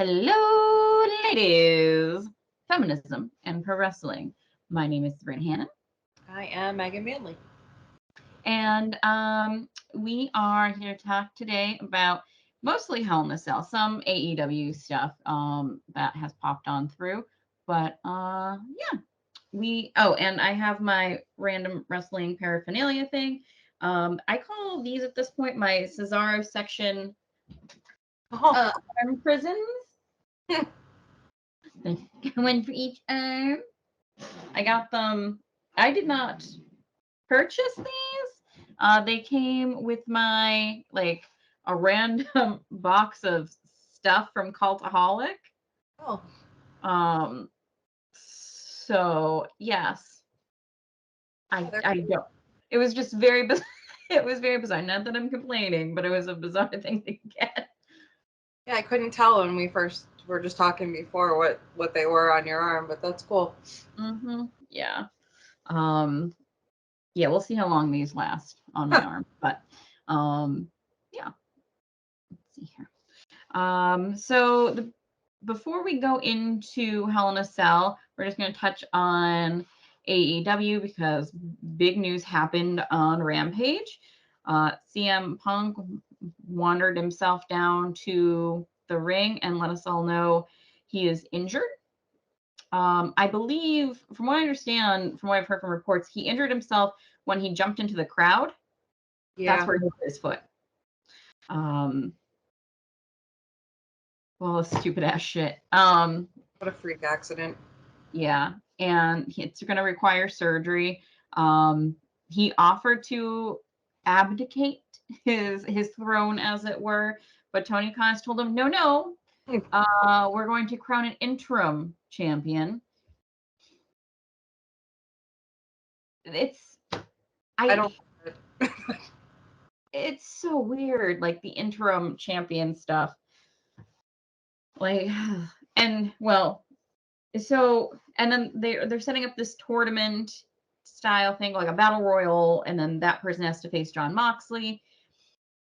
Hello, ladies. Feminism and pro wrestling. My name is Sabrina Hannon, I am Megan Manley. and we are here to talk today about mostly Hell in a Cell, some AEW stuff that has popped on through. But yeah, and I have my random wrestling paraphernalia thing. I call these at this point my Cesaro section arm prisons. One for each arm. I got them. I did not purchase these. They came with my a random box of stuff from Cultaholic. Oh. So yes, I don't. It was just very bizarre. It was very bizarre. Not that I'm complaining, but it was a bizarre thing to get. Yeah, I couldn't tell when we first were just talking before what they were on your arm, but that's cool. Yeah. Yeah, we'll see how long these last on my arm, but yeah. Let's see here. Before we go into Hell in a Cell, we're just going to touch on AEW because big news happened on Rampage. CM Punk wandered himself down to the ring and let us all know he is injured. I believe, from what I understand, from what I've heard from reports, he injured himself when he jumped into the crowd. Yeah. That's where he hit his foot. Well, stupid ass shit. What a freak accident. Yeah, and it's going to require surgery. He offered to abdicate his throne, as it were, but Tony Khan told him, no, we're going to crown an interim champion. I don't. It's so weird, like the interim champion stuff. And then they're setting up this tournament style thing, like a battle royal, and then that person has to face Jon Moxley.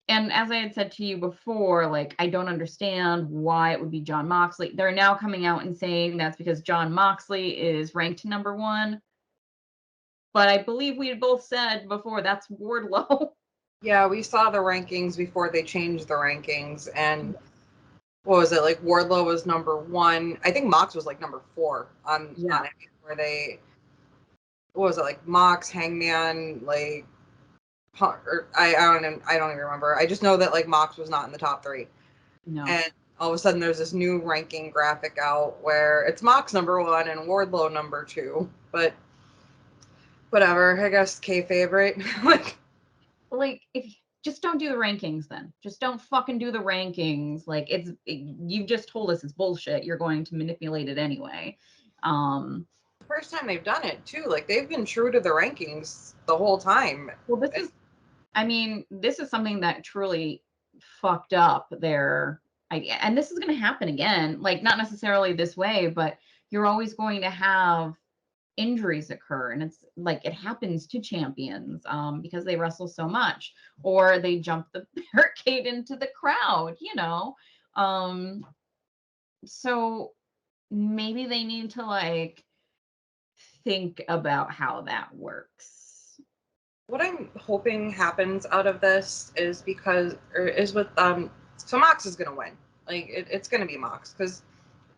And as I had said to you before, I don't understand why it would be Jon Moxley. They're now coming out and saying that's because Jon Moxley is ranked number 1. But I believe we had both said before that's Wardlow. Yeah, we saw the rankings before they changed the rankings, and what was it, Wardlow was number 1. I think Mox was number 4 on it, where they, what was it, Mox, Hangman, I don't even remember. I just know that Mox was not in the top 3. No. And all of a sudden there's this new ranking graphic out where it's Mox number 1 and Wardlow number 2. But whatever, I guess kayfabe, right? If just don't do the rankings then. Just don't fucking do the rankings. You just told us it's bullshit. You're going to manipulate it anyway. First time they've done it too. They've been true to the rankings the whole time. Well, this is something that truly fucked up their idea. And this is going to happen again. Not necessarily this way, but you're always going to have injuries occur, and it's it happens to champions because they wrestle so much, or they jump the barricade into the crowd, so maybe they need to think about how that works. What I'm hoping happens out of this is so Mox is gonna win. It's gonna be Mox, because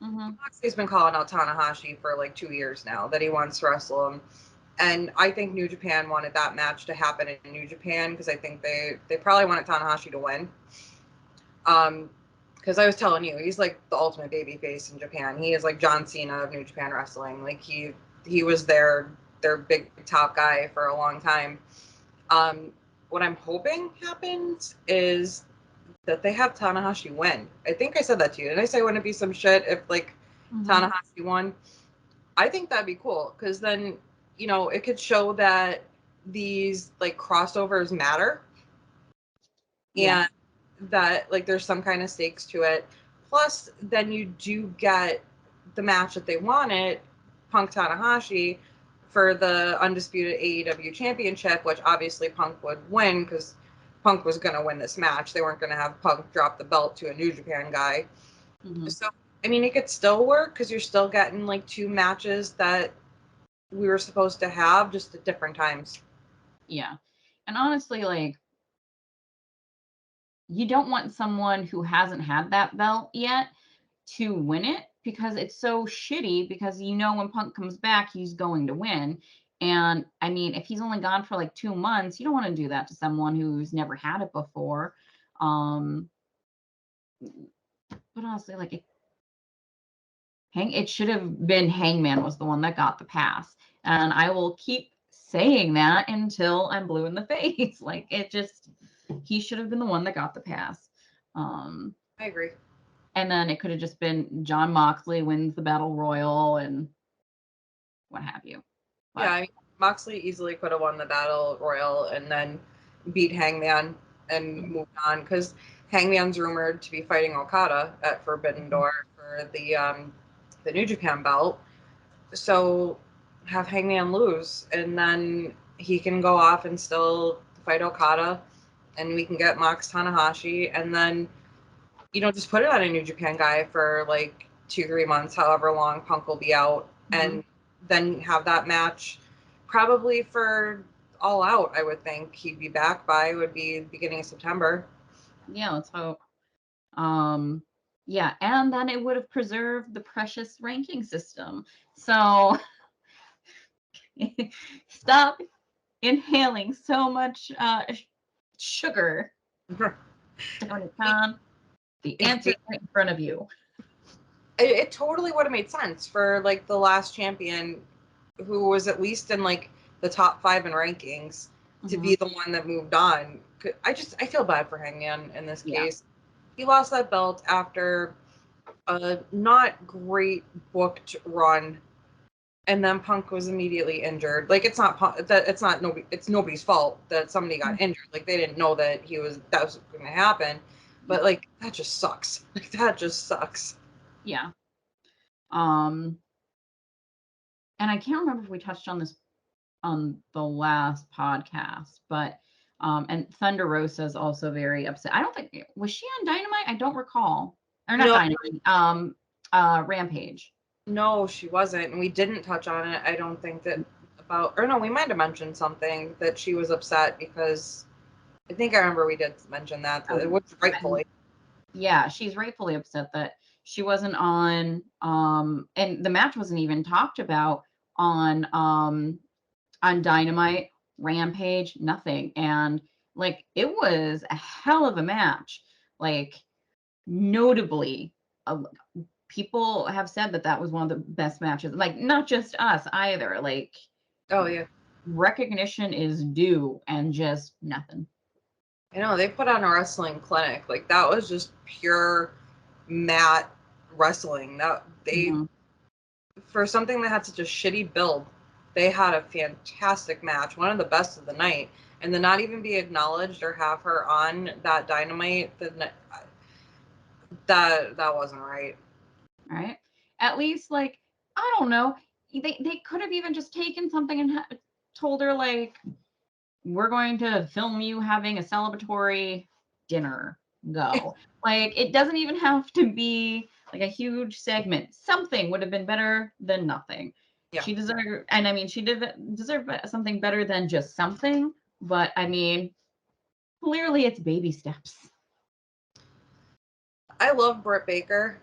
Moxley's been calling out Tanahashi for 2 years now that he wants to wrestle him. And I think New Japan wanted that match to happen in New Japan, because I think they probably wanted Tanahashi to win. Because I was telling you, he's the ultimate babyface in Japan. He is John Cena of New Japan Wrestling. He was their big top guy for a long time. What I'm hoping happens is that they have Tanahashi win. I think I said that to you. Did I say wouldn't it be some shit if Tanahashi won? I think that'd be cool, because then it could show that these crossovers matter, and that there's some kind of stakes to it. Plus, then you do get the match that they wanted, Punk Tanahashi, for the undisputed AEW championship, which obviously Punk would win, because Punk was going to win this match. They weren't going to have Punk drop the belt to a New Japan guy. So I mean, it could still work because you're still getting like 2 matches that we were supposed to have, just at different times. Yeah. And honestly, like, you don't want someone who hasn't had that belt yet to win it because it's so shitty because when Punk comes back, he's going to win. And I mean, if he's only gone for like 2 months, you don't want to do that to someone who's never had it before. Um, but honestly, like it should have been Hangman was the one that got the pass. And I will keep saying that until I'm blue in the face. Like he should have been the one that got the pass. I agree. And then it could have just been John Moxley wins the Battle Royal and what have you. But Yeah, I mean, Moxley easily could have won the Battle Royal and then beat Hangman and moved on because Hangman's rumored to be fighting Okada at Forbidden Door for the New Japan belt. So have Hangman lose, and then he can go off and still fight Okada, and we can get Mox Tanahashi, and then just put it on a New Japan guy for like 2-3 months, however long Punk will be out, and then have that match probably for All Out. I would think he'd be back by would be beginning of September. yeah, let's hope. Yeah, and then it would have preserved the precious ranking system. So stop inhaling so much sugar, Tony Khan. The answer is right in front of you. It totally would have made sense for like the last champion who was at least in like the top 5 in rankings to be the one that moved on. I feel bad for Hangman in this case. He lost that belt after a not great booked run, and then Punk was immediately injured. Like it's nobody's fault that somebody got injured. Like they didn't know that that was going to happen. But like that just sucks. Like that just sucks. Yeah. And I can't remember if we touched on this on the last podcast, but and Thunder Rosa is also very upset. I don't think was she on Dynamite? I don't recall. Or not No, Dynamite. Rampage. no, she wasn't, and we didn't touch on it. I don't think that about, or no, we might have mentioned something that she was upset because I think I remember we did mention that it was rightfully. Yeah, she's rightfully upset that she wasn't on and the match wasn't even talked about on Dynamite, Rampage, nothing. And like it was a hell of a match. Like notably, people have said that was one of the best matches. Like not just us either. Like Oh yeah, recognition is due and just nothing. I know they put on a wrestling clinic. Like that was just pure mat wrestling. That they for something that had such a shitty build, they had a fantastic match, one of the best of the night, and to not even be acknowledged or have her on that Dynamite, that wasn't right. Right? At least, like, I don't know. They could have even just taken something and told her, like, we're going to film you having a celebratory dinner. Go. Like, it doesn't even have to be like a huge segment. Something would have been better than nothing. Yeah. She deserved, and I mean, she did deserve something better than just something. But I mean, clearly it's baby steps. I love Britt Baker,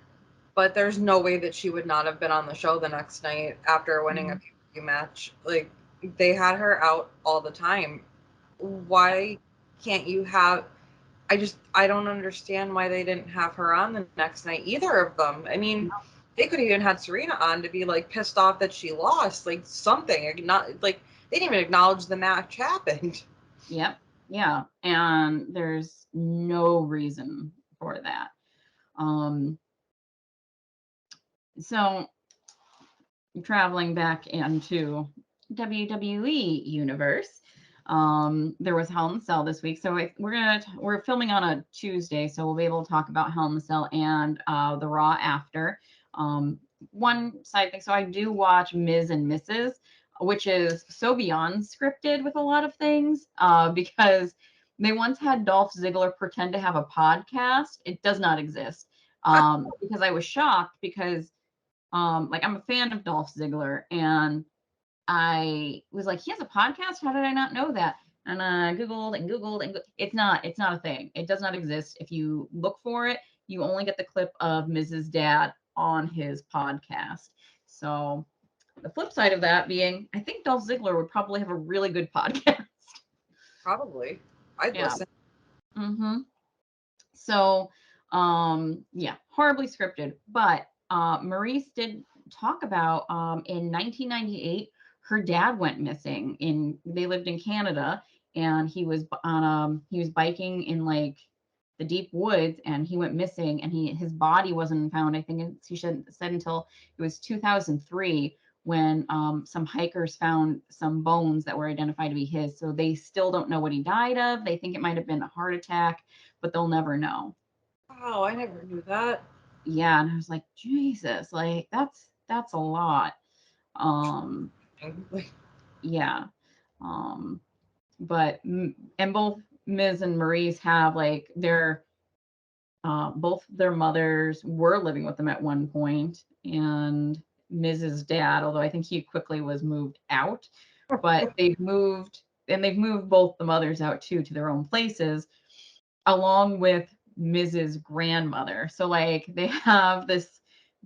but there's no way that she would not have been on the show the next night after winning a pay-per-view match. Like they had her out all the time. Why can't you have I don't understand why they didn't have her on the next night, either of them. I mean, they could have even had Serena on to be like pissed off that she lost, like something. Not like they didn't even acknowledge the match happened. Yep. Yeah. And there's no reason for that. So traveling back into WWE universe, there was Hell in a Cell this week. So we're filming on a Tuesday, so we'll be able to talk about Hell in a Cell and the Raw after. One side thing, so I do watch Ms. and Mrs., which is so beyond scripted with a lot of things, because they once had Dolph Ziggler pretend to have a podcast. It does not exist. because I was shocked because like I'm a fan of Dolph Ziggler, and I was like, he has a podcast? How did I not know that? And I Googled and Googled and it's not a thing. It does not exist. If you look for it, you only get the clip of Mrs. Dad on his podcast. So the flip side of that being, I think Dolph Ziggler would probably have a really good podcast. Probably. I'd Yeah. listen. Mm-hmm. So, yeah, horribly scripted. But Maurice did talk about in 1998, her dad went missing. They lived in Canada, and he was biking in like the deep woods, and he went missing, and his body wasn't found. I think he said until it was 2003 when some hikers found some bones that were identified to be his. So they still don't know what he died of. They think it might have been a heart attack, but they'll never know. Wow, I never knew that. Yeah, and I was like, Jesus, like that's a lot. Um, Like, yeah. But and both Ms. and Maurice have like both their mothers were living with them at one point, and Mrs. Dad, although I think he quickly was moved out, but they've moved both the mothers out too to their own places, along with Mrs. Grandmother. So like they have this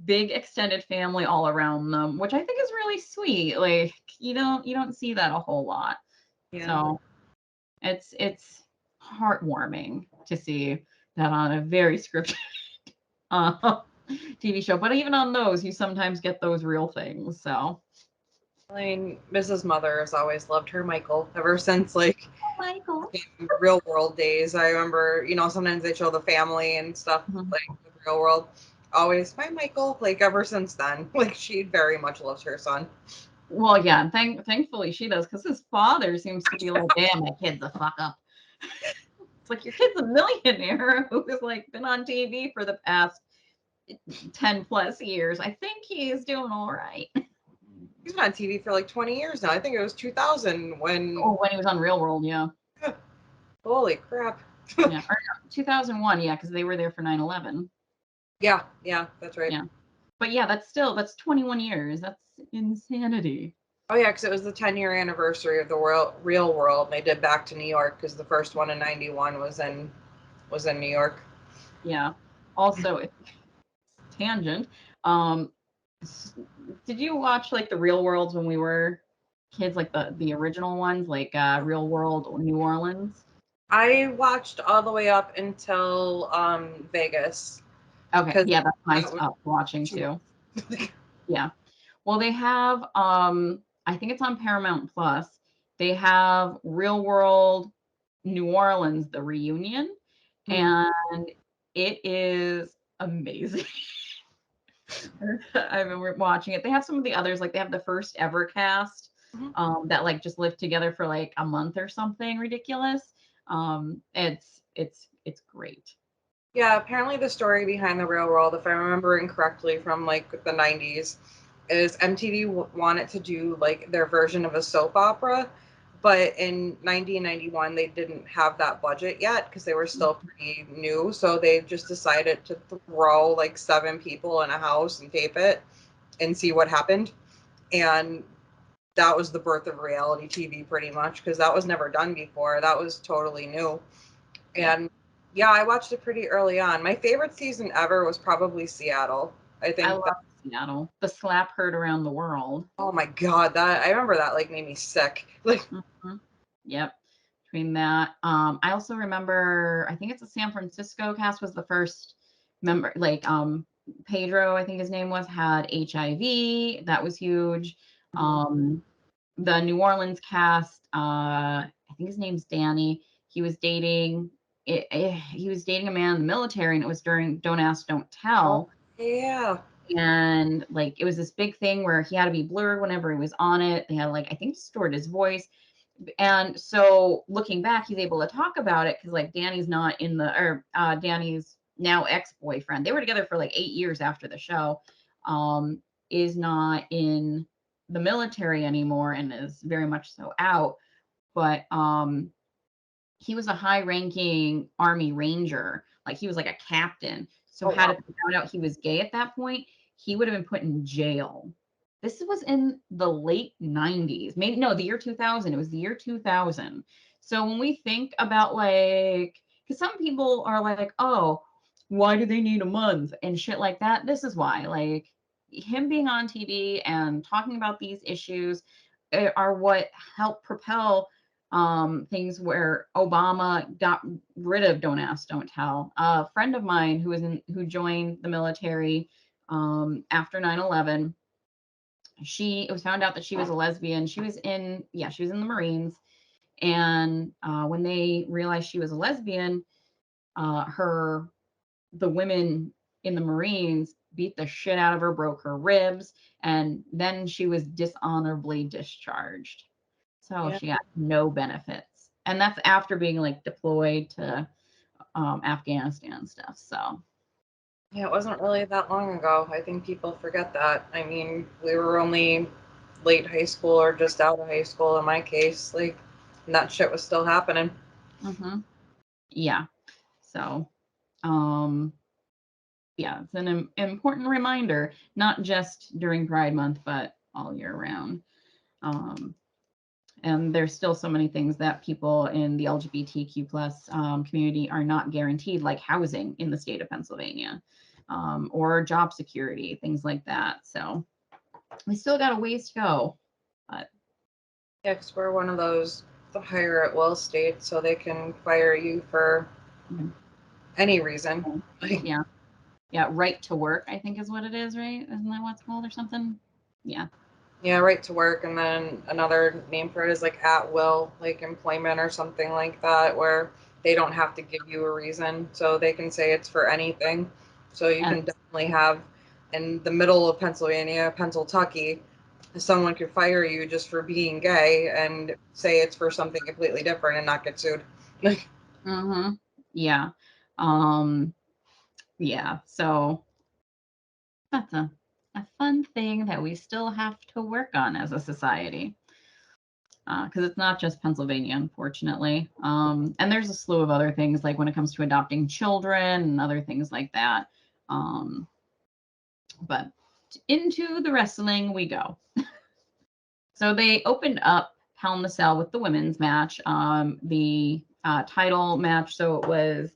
big extended family all around them, which I think is really sweet. Like you don't see that a whole lot. yeah. So it's heartwarming to see that on a very scripted uh, TV show. But even on those, you sometimes get those real things. So I mean, Mrs. Mother has always loved her Michael ever since like Michael. real world days. I remember, sometimes they show the family and stuff Mhm. like the real world. Always my Michael, like ever since then. Like she very much loves her son. Well, yeah, and thankfully she does, because his father seems to be like, damn, my kid's a fuck up. It's like your kid's a millionaire who's like been on TV for the past 10 plus years. I think he's doing all right. He's been on TV for like 20 years now. I think it was 2000 when. Oh, when he was on Real World, yeah. Holy crap. Yeah. Or no, 2001, yeah, because they were there for 9/11. Yeah, that's right. Yeah. But yeah, that's 21 years. That's insanity. Oh yeah, because it was the 10-year anniversary of the real world. And they did Back to New York because the first one in '91 was in New York. Yeah. Also, tangent. Um, did you watch like the Real Worlds when we were kids, like the original ones, like Real World New Orleans? I watched all the way up until Vegas Okay, because yeah, that's when I that was stopped watching too too. much. Yeah. Well, they have I think it's on Paramount Plus. They have Real World New Orleans, the reunion, Mhm. and it is amazing. I've been watching it. They have some of the others, like they have the first ever cast, Mhm. that like just lived together for like a month or something ridiculous. It's great. Yeah, apparently the story behind the real world, if I'm remembering correctly from like the 90s, is MTV wanted to do like their version of a soap opera, but in 1991 they didn't have that budget yet because they were still pretty new, so they just decided to throw like 7 people in a house and tape it and see what happened. And that was the birth of reality TV pretty much because that was never done before. That was totally new. Yep. And yeah, I watched it pretty early on. My favorite season ever was probably Seattle. I I think that, love Seattle. The slap heard around the world. oh my God, that I remember that like made me sick. Like, Mhm. Yep. Between that, I also remember. I think it's a San Francisco cast was the first member. Like Pedro, I think his name was, had HIV. That was huge. Um, the New Orleans cast. I think his name's Danny. He was dating. He was dating a man in the military, and it was during Don't Ask, Don't oh Tell. yeah. And like it was this big thing where he had to be blurred whenever he was on it. They had like I think stored his voice. And so looking back, he's able to talk about it because like Danny's not in the or Danny's now ex-boyfriend. They were together for like 8 years after the show. Um, is not in the military anymore and is very much so out. But he was a high ranking Army Ranger. Like he was like a captain. So Oh had wow. it been found out he was gay at that point, he would have been put in jail. This was in the late 90s. Maybe no, the year 2000. It was the year 2000. So when we think about like, because some people are like, oh, why do they need a month and shit like that? This is why. Like him being on TV and talking about these issues are what helped propel things where Obama got rid of Don't Ask, Don't Tell. A friend of mine who joined the military after 9/11, it was found out that she was a lesbian. She was in the Marines, and when they realized she was a lesbian, her the women in the Marines beat the shit out of her, broke her ribs, and then she was dishonorably discharged. So Yeah. she got no benefits. And that's after being like deployed to Afghanistan and stuff. So, Yeah, it wasn't really that long ago. I think people forget that. I mean, we were only late high school or just out of high school in my case. Like, and that shit was still happening. hmm yeah. So, um, yeah, it's an important reminder, not just during Pride Month, but all year round. Um, and there's still so many things that people in the LGBTQ plus community are not guaranteed, like housing in the state of Pennsylvania, or job security, things like that. So we still got a ways to go. But Yeah, 'cause we're one of those the hire at will states, so they can fire you for mhm. any reason. Like, Yeah, yeah, right to work, I think is what it is, right? Isn't that what it's called or something? Yeah. yeah, right to work, and then another name for it is like at will, like employment or something like that, where they don't have to give you a reason, so they can say it's for anything. So you And can definitely have in the middle of Pennsylvania, Pennsylvania, someone could fire you just for being gay and say it's for something completely different and not get sued. hmm yeah. Um, yeah. So that's a fun thing that we still have to work on as a society. Because it's not just Pennsylvania, unfortunately. And there's a slew of other things, like when it comes to adopting children and other things like that. Um, but into the wrestling we go. So they opened up Hell in the Cell with the women's match, the title match. So it was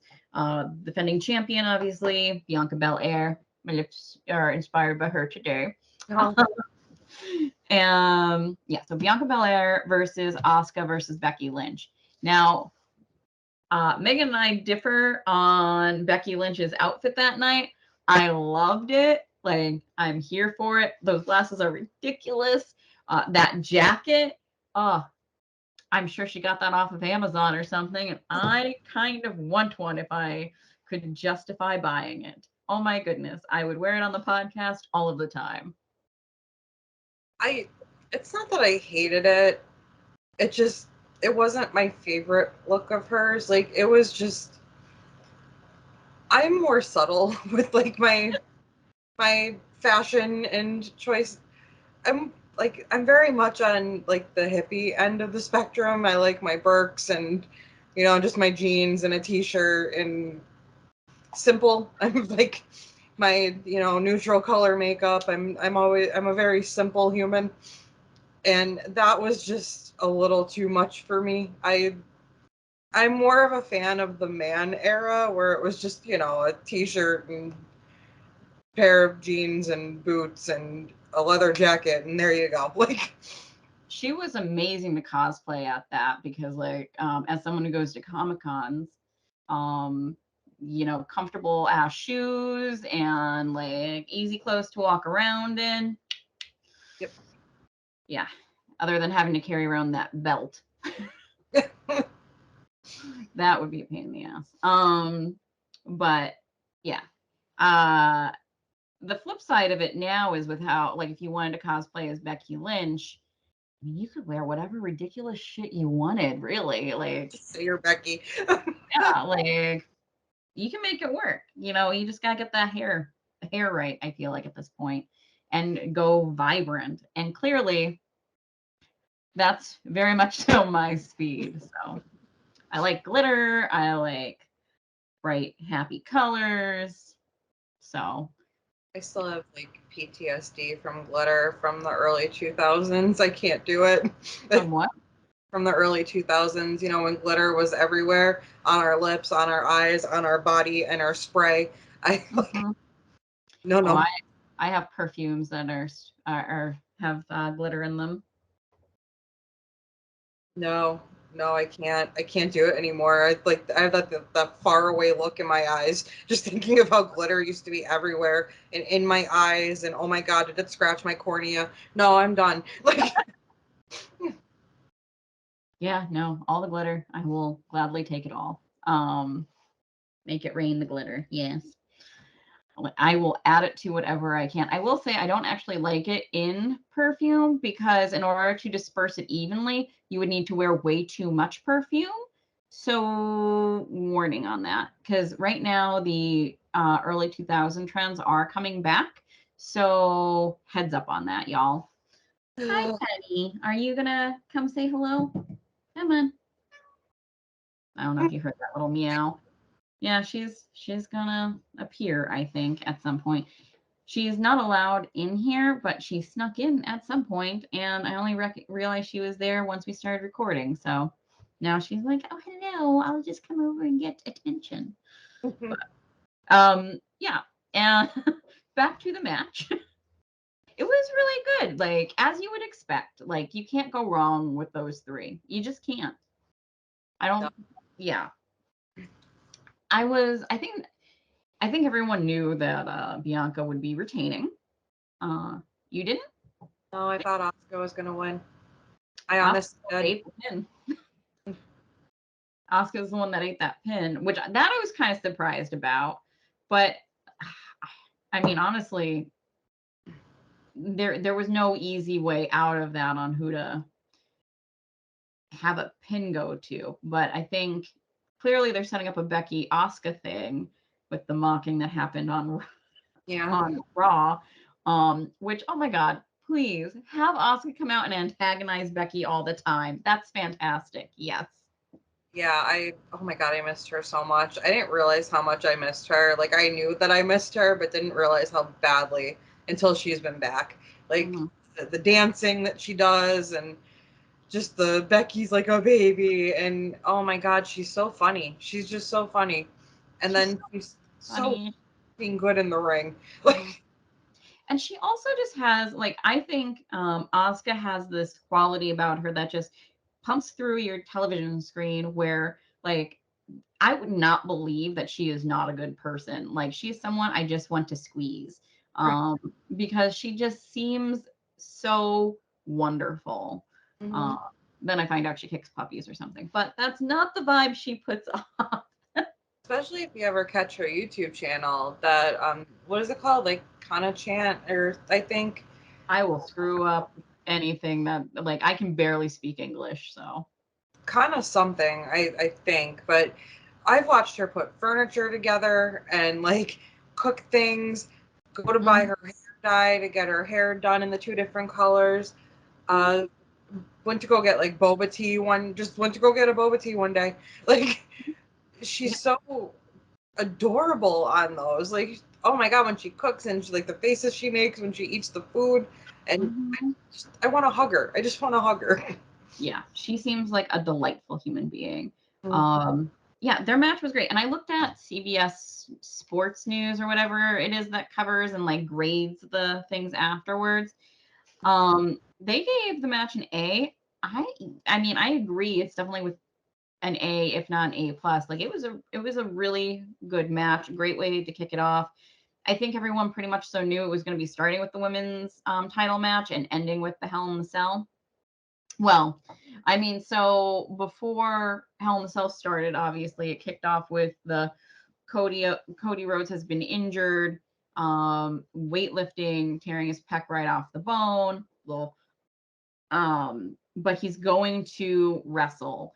defending champion, obviously, Bianca Belair. My lips are inspired by her today. Oh, Yeah, so Bianca Belair versus Asuka versus Becky Lynch. Now, Megan and I differ on Becky Lynch's outfit that night. I loved it. Like, I'm here for it. Those glasses are ridiculous. That jacket, oh, I'm sure she got that off of Amazon or something. And I kind of want one if I could justify buying it. Oh my goodness. I would wear it on the podcast all of the time. I it's not that I hated it. It just it wasn't my favorite look of hers. Like it was just I'm more subtle with like my fashion and choice. I'm very much on like the hippie end of the spectrum. I like my Birks and just my jeans and a t-shirt and simple. I'm like my neutral color makeup. I'm a very simple human, and that was just a little too much for me. I'm more of a fan of the man era where it was just a t-shirt and pair of jeans and boots and a leather jacket, and there you go. Like, She was amazing to cosplay at that because, like, as someone who goes to Comic Cons, um, comfortable ass shoes and like easy clothes to walk around in. yep. Yeah, other than having to carry around that belt, that would be a pain in the ass. But yeah, uh, the flip side of it now is with how, like, if you wanted to cosplay as Becky Lynch, I mean, you could wear whatever ridiculous shit you wanted, really. Like, Just say you're Becky. yeah, like you can make it work. You just gotta get the hair right, I feel like at this point, and go vibrant. And clearly that's very much so my speed. So I like glitter, I like bright, happy colors. So I still have like PTSD from glitter from the early 2000s. I can't do it. from what? From the early 2000s, you know, when glitter was everywhere on our lips, on our eyes, on our body, and our spray. I like, Mhm. no, Oh, no, I have perfumes that are have glitter in them. no, no, I can't do it anymore. I have that far away look in my eyes, just thinking of how glitter used to be everywhere and in my eyes. And oh my God, did it scratch my cornea? No, I'm done. Like, Yeah, no, all the glitter. I will gladly take it all. Make it rain the glitter. Yes. I will add it to whatever I can. I will say I don't actually like it in perfume because in order to disperse it evenly, you would need to wear way too much perfume. So warning on that because right now the early 2000 trends are coming back. So heads up on that, y'all. Hi, Penny. Are you gonna come say hello? Come on. I don't know if you heard that little meow. Yeah, she's gonna appear, I think, at some point. She's not allowed in here, but she snuck in at some point, and I only realized she was there once we started recording. So now she's like, "Oh, hello! I'll just come over and get attention." Yeah, and back to the match. It was really good, like as you would expect. Like you can't go wrong with those three. You just can't. I no, don't. Yeah, I think everyone knew that Bianca would be retaining. You didn't? no, I thought Oscar was gonna win. I Asuka honestly did. ate the pin. Asuka's the one that ate that pin, which that I was kind of surprised about. But I mean, honestly, there was no easy way out of that on who to have a pin go to. But I think clearly they're setting up a Becky Asuka thing with the mocking that happened Yeah. on Raw. Which oh my god, please have Asuka come out and antagonize Becky all the time. That's fantastic. Yes. Yeah, oh my God, I missed her so much. I didn't realize how much I missed her. Like, I knew that I missed her, but didn't realize how badly until she's been back. Like, Mhm. the dancing that she does, and just the Becky's like a baby. And oh my God, she's so funny. She's just so funny. And She's then so she's so funny. being good in the ring. Mhm. Like, And she also just has like I think Asuka has this quality about her that just pumps through your television screen where like I would not believe that she is not a good person. Like she's someone I just want to squeeze. Um because she just seems so wonderful. mhm. Um then I find out she kicks puppies or something. But that's not the vibe she puts off. Especially if you ever catch her YouTube channel, that what is it called? Like Kana Chant, or I think I will screw up anything that like I can barely speak English, so kind of something, I think. But I've watched her put furniture together and like cook things, go to buy Mhm. her hair dye to get her hair done in the two different colors. Uh, went to go get like boba tea just went to go get a boba tea one day. Like, Yeah. she's so adorable on those. Like, oh my God, when she cooks and she, like the faces she makes when she eats the food, and Mhm. I want to hug her. I just want to hug her. Yeah, she seems like a delightful human being. Mm. Yeah, their match was great. And I looked at CBS Sports News or whatever it is that covers and like grades the things afterwards. They gave the match an A. I mean, I agree. It's definitely with an A, if not an A plus. Like it was a really good match. Great way to kick it off. I think everyone pretty much so knew it was going to be starting with the women's title match and ending with the Hell in the Cell. Well, I mean, so before Hell in the Cell started, obviously it kicked off with the Cody Rhodes has been injured, weightlifting, tearing his pec right off the bone. Well, but he's going to wrestle,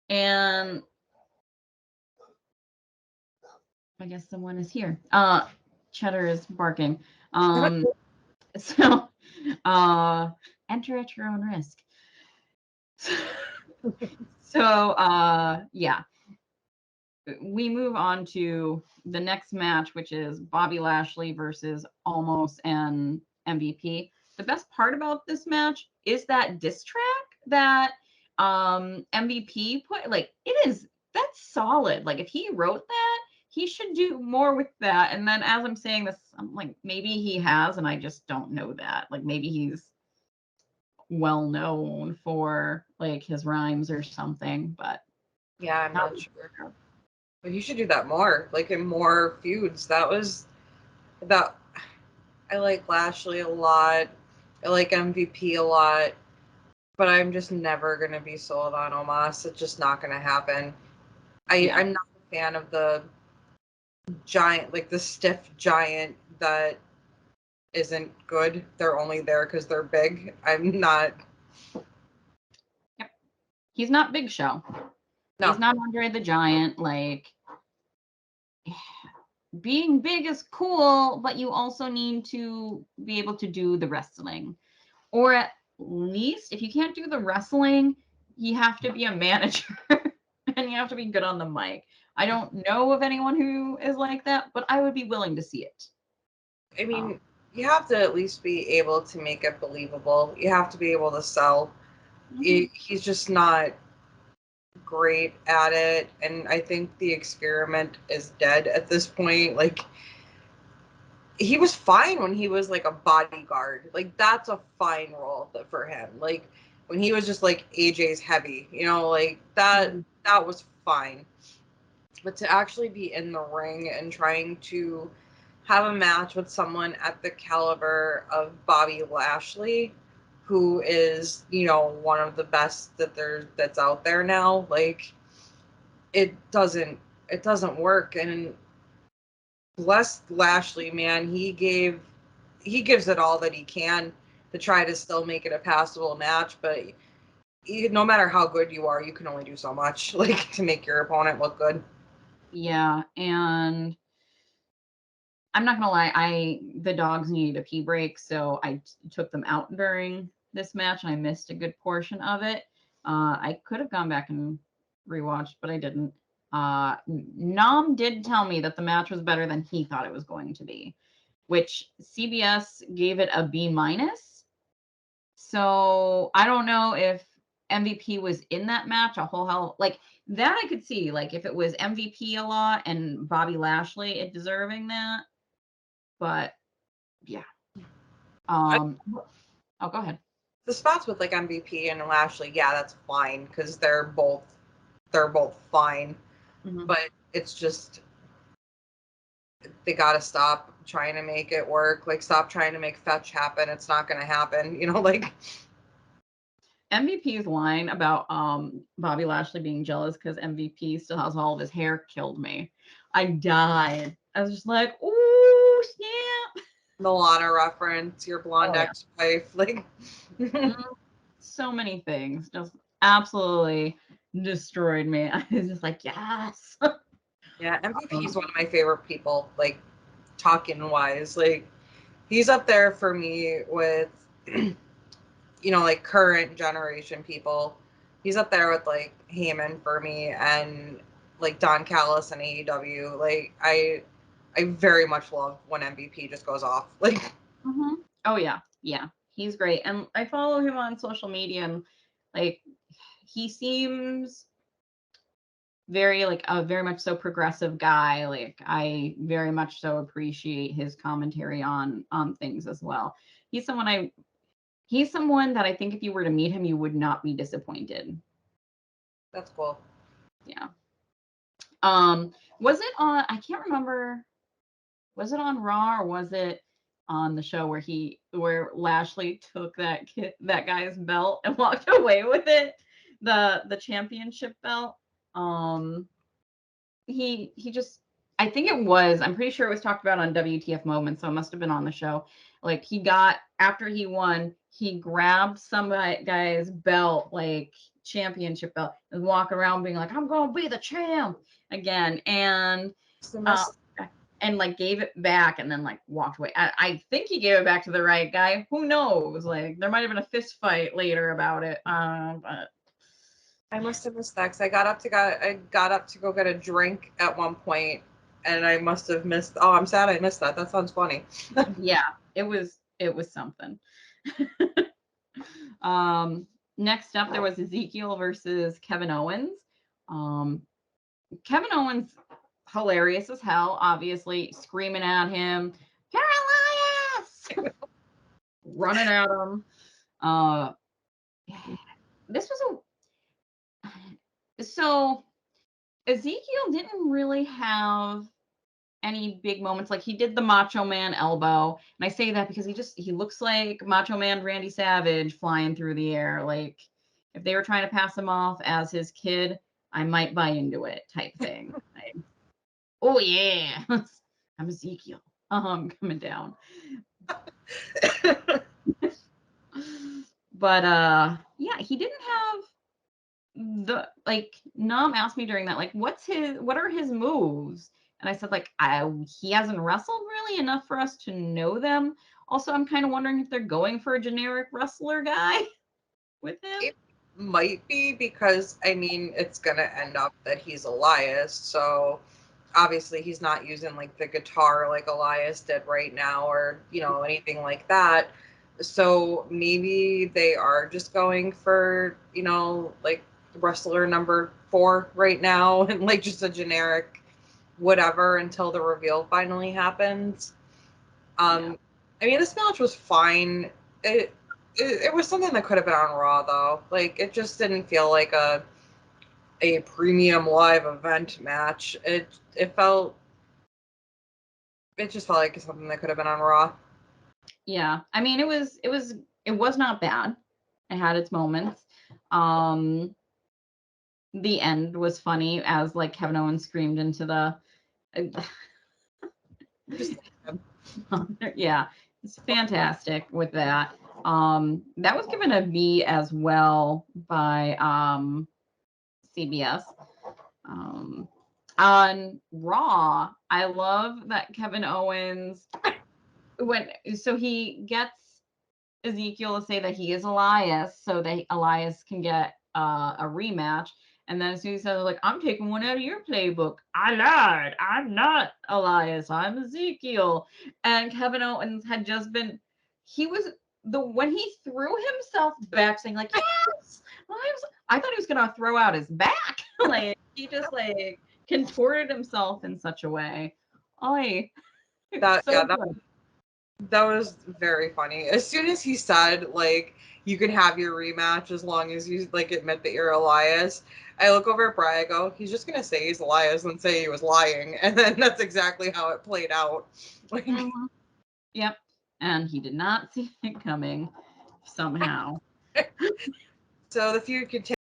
and I guess someone is here. Cheddar is barking. Um, so enter at your own risk. So yeah, we move on to the next match, which is Bobby Lashley versus Almost and MVP. The best part about this match is that diss track that MVP put. Like, that's solid. Like, if he wrote that, he should do more with that. And then as I'm saying this, I'm like, maybe he has, and I just don't know that. Like, maybe he's well known for like his rhymes or something, but Yeah, I'm not not sure. But he should do that more, like in more feuds. That was that. I like Lashley a lot. I like MVP a lot. But I'm just never gonna be sold on Omos. It's just not gonna happen. yeah. I'm not a fan of the giant, like the stiff giant that isn't good. They're only there because they're big. I'm not. Yep. He's not Big Show. No. He's not Andre the Giant. Like, being big is cool, but you also need to be able to do the wrestling. Or at least, if you can't do the wrestling, you have to be a manager and you have to be good on the mic. I don't know of anyone who is like that, but I would be willing to see it. I mean, you have to at least be able to make it believable. You have to be able to sell. He's just not great at it, and I think the experiment is dead at this point. Like, he was fine when he was like a bodyguard. Like, that's a fine role for him. Like, when he was just like AJ's heavy, like that was fine. But to actually be in the ring and trying to have a match with someone at the caliber of Bobby Lashley, who is, one of the best that's out there now, like, it doesn't work. And bless Lashley, man, he gives it all that he can to try to still make it a passable match, but no matter how good you are, you can only do so much, like, to make your opponent look good. Yeah, and I'm not gonna lie, the dogs needed a pee break, so I took them out during this match, and I missed a good portion of it. I could have gone back and rewatched, but I didn't. Nam did tell me that the match was better than he thought it was going to be, which CBS gave it a B minus. So I don't know if MVP was in that match a whole hell like that. I could see, like, if it was MVP a lot and Bobby Lashley it deserving that. But yeah. Oh, go ahead. The spots with like MVP and Lashley, yeah, that's fine because they're both fine. Mm-hmm. But it's just they gotta stop trying to make it work. Like, stop trying to make fetch happen. It's not gonna happen. Like, MVP's line about Bobby Lashley being jealous because MVP still has all of his hair killed me. I died. I was just like, ooh, snap. the Lana reference, your blonde ex-wife, like. So many things just absolutely destroyed me. I was just like, yes. Yeah, MVP is one of my favorite people, like, talking wise. Like, he's up there for me with, like, current generation people. He's up there with, like, Heyman for me, and like Don Callis and AEW. Like, I very much love when MVP just goes off. Like, Mm-hmm. Oh yeah, he's great, and I follow him on social media, and like he seems very like a very much so progressive guy. Like, I very much so appreciate his commentary on things as well. He's someone that I think if you were to meet him, you would not be disappointed. that's cool. Yeah. Was it on? I can't remember. Was it on Raw or was it on the show where Lashley took that guy's belt and walked away with it, the championship belt? He just, I think it was, I'm pretty sure it was talked about on WTF Moments, so it must have been on the show. Like, after he won, he grabbed some guy's belt, like championship belt, and walking around being like, I'm gonna be the champ again. Uh, and like gave it back and then like walked away. I think he gave it back to the right guy. Who knows? Like, there might have been a fist fight later about it. But I must have missed that because I got up to go get a drink at one point, and I must have missed. Oh, I'm sad I missed that. That sounds funny. Yeah, it was something. um, Next up, there was Ezekiel versus Kevin Owens. Um, Kevin Owens, hilarious as hell, obviously screaming at him, "You're Elias!" running at him. Uh, this was so Ezekiel didn't really have any big moments. Like he did the Macho Man elbow, and I say that because he looks like Macho Man Randy Savage flying through the air. Like if they were trying to pass him off as his kid, I might buy into it type thing. Oh yeah, I'm Ezekiel. I'm coming down. But yeah, he didn't have Nam asked me during that, like, what are his moves? And I said, like, he hasn't wrestled really enough for us to know them. Also, I'm kind of wondering if they're going for a generic wrestler guy with him. It might be because I mean it's gonna end up that he's Elias, so obviously he's not using like the guitar like Elias did right now or anything like that. So maybe they are just going for like wrestler number 4 right now and like just a generic whatever until the reveal finally happens. Yeah. I mean, this match was fine. It was something that could have been on Raw though. Like it just didn't feel like a premium live event match. It just felt like something that could have been on Raw. Yeah. I mean, it was not bad. It had its moments. Um, the end was funny as like Kevin Owens screamed into the Just yeah, it's fantastic with that. That was given a B as well by CBS. Um, on Raw, I love that Kevin Owens he gets Ezekiel to say that he is Elias, so that Elias can get a rematch. And then as soon as he says, like, I'm taking one out of your playbook, I lied. I'm not Elias. I'm Ezekiel. And Kevin Owens had just been, he was when he threw himself back, saying, like, yes, I thought he was going to throw out his back. Like, he just, like, contorted himself in such a way. Oh, that so yeah, good. that was very funny. As soon as he said like you can have your rematch as long as you like admit that you're Elias, I look over at Brian, I go, he's just gonna say he's Elias and say he was lying, and then that's exactly how it played out. Like, Mhm. Yep. And he did not see it coming somehow. so the feud continues.